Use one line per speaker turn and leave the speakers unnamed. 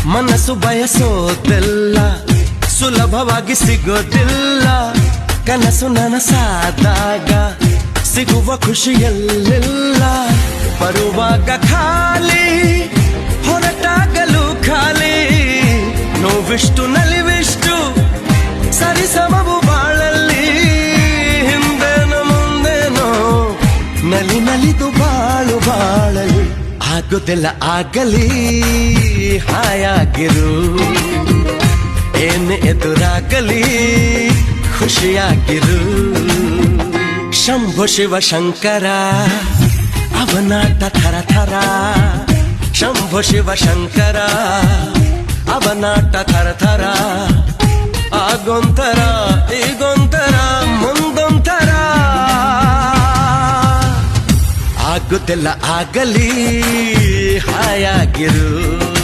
ಮನಸ್ಸು ಬಯಸೋದೆಲ್ಲ ಸುಲಭವಾಗಿ ಸಿಗೋದಿಲ್ಲ. ಕನಸು ನನಸಾದಾಗ ಸಿಗುವ ಖುಷಿಯಲ್ಲೆಲ್ಲ. ಬರುವಾಗ ಖಾಲಿ, ಹೊರಟಾಗಲು ಖಾಲಿ. ನೋವಿಷ್ಟು ನಲಿವಿಷ್ಟು ಸರಿಸಮವು ಬಾಳಲ್ಲಿ. ಹಿಂದೇನೋ ಮುಂದೇನೋ ನಲಿ ನಲಿದು ಬಾಳು ಬಾಳಲಿ. ಆಗುದೆಲ್ಲ ಆಗಲಿ, ಹಾಯಾಗಿರು. ಏನೇ ಎದುರಾಗಲಿ ಖುಷಿಯಾಗಿರು. ಶಂಭು ಶಿವ ಶಂಕರ ಅವನಾಟ ಥರ ಥರ. ಶಂಭು ಶಿವ ಶಂಕರ ಅವನಾಟ ಥರ ಥರ. ಆಗೊಂಥರ ಈಗೊಂಥರ ಮುಂದೊಂಥರ. ಆಗುದೆಲ್ಲ ಆಗಲಿ, ಹಾಯಾಗಿರು.